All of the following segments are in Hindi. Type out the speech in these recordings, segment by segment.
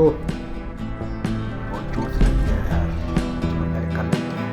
बहुत जोर से लगी है यार। चलो पहले कर लेते हैं।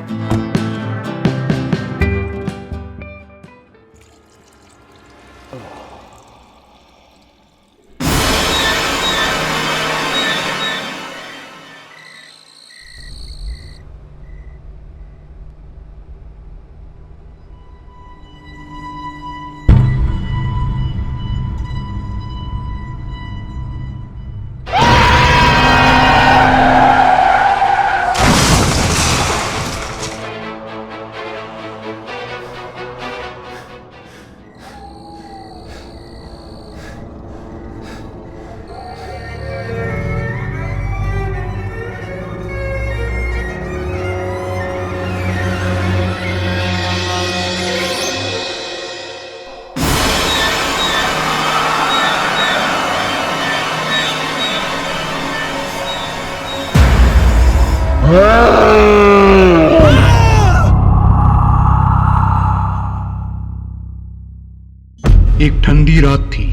एक ठंडी रात थी।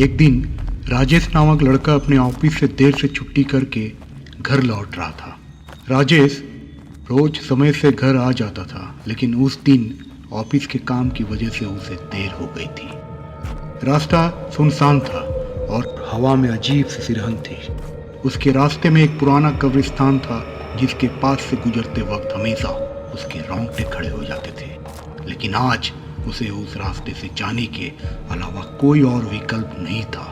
एक दिन राजेश नामक लड़का अपने ऑफिस से देर से छुट्टी करके घर लौट रहा था। राजेश रोज समय से घर आ जाता था, लेकिन उस दिन ऑफिस के काम की वजह से उसे देर हो गई थी। रास्ता सुनसान था और हवा में अजीब सी सिरहन थी। उसके रास्ते में एक पुराना कब्रिस्तान था, जिसके पास से गुजरते वक्त हमेशा उसके रोंगटे खड़े हो जाते थे। लेकिन आज उसे उस रास्ते से जाने के अलावा कोई और विकल्प नहीं था।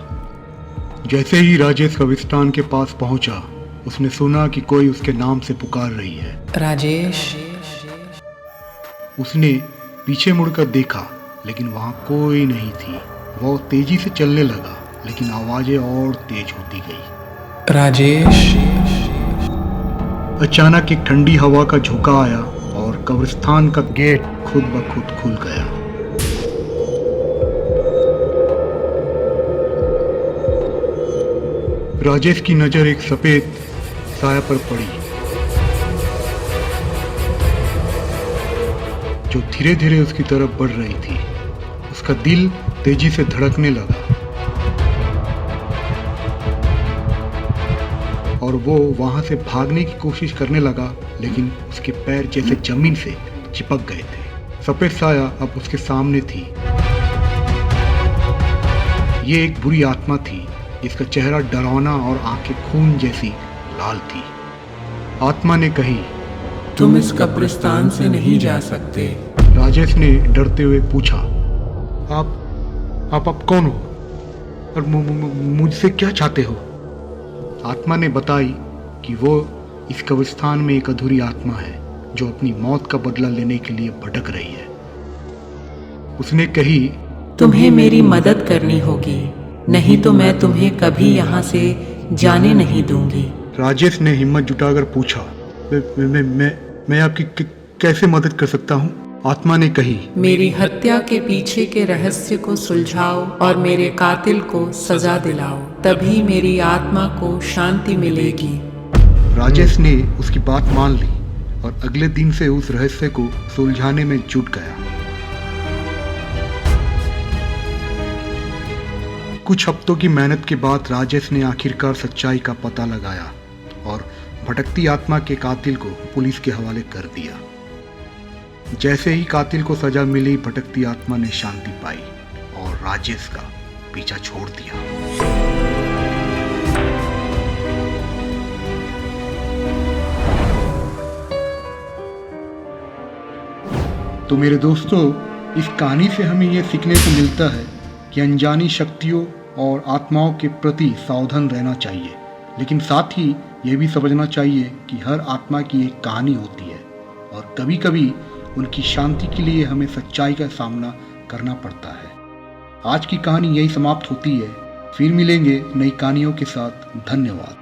जैसे ही राजेश कब्रिस्तान के पास पहुंचा, उसने सुना कि कोई उसके नाम से पुकार रही है। राजेश। उसने पीछे मुड़कर देखा, लेकिन वहां कोई नहीं थी। वह तेजी से चलने लगा, लेकिन आवाजें और तेज होती गई। राजेश। अचानक एक ठंडी हवा का झोंका आया और कब्रिस्तान का गेट खुद ब खुद खुल गया। राजेश की नजर एक सफेद साया पर पड़ी, जो धीरे धीरे उसकी तरफ बढ़ रही थी। उसका दिल तेजी से धड़कने लगा और वो वहां से भागने की कोशिश करने लगा, लेकिन उसके पैर जैसे जमीन से चिपक गए थे। सफेद साया अब उसके सामने थी। ये एक बुरी आत्मा थी, जिसका चेहरा डरावना और आंखें खून जैसी लाल थी। आत्मा ने कही, तुम इस कब्रिस्तान से नहीं जा सकते। राजेश ने डरते हुए पूछा, आप कौन हो और मुझसे क्या चाहते हो? आत्मा ने बताई कि वो इस कब्रिस्तान में एक अधूरी आत्मा है, जो अपनी मौत का बदला लेने के लिए भटक रही है। उसने कही, तुम्हें मेरी मदद करनी होगी, नहीं तो मैं तुम्हें कभी यहाँ से जाने नहीं दूंगी। राजेश ने हिम्मत जुटाकर पूछा, मैं आपकी कैसे मदद कर सकता हूँ? आत्मा ने कही, मेरी हत्या के पीछे के रहस्य को सुलझाओ और मेरे कातिल को सजा दिलाओ, तभी मेरी आत्मा को शांति मिलेगी। राजेश ने उसकी बात मान ली और अगले दिन से उस रहस्य को सुलझाने में जुट गया। कुछ हफ्तों की मेहनत के बाद राजेश ने आखिरकार सच्चाई का पता लगाया और भटकती आत्मा के कातिल को पुलिस के हवाले कर दिया। जैसे ही कातिल को सजा मिली, भटकती आत्मा ने शांति पाई और राजेश का पीछा छोड़ दिया। तो मेरे दोस्तों, इस कहानी से हमें यह सीखने को मिलता है कि अनजानी शक्तियों और आत्माओं के प्रति सावधान रहना चाहिए, लेकिन साथ ही यह भी समझना चाहिए कि हर आत्मा की एक कहानी होती है और कभी कभी उनकी शांति के लिए हमें सच्चाई का सामना करना पड़ता है। आज की कहानी यही समाप्त होती है। फिर मिलेंगे नई कहानियों के साथ। धन्यवाद।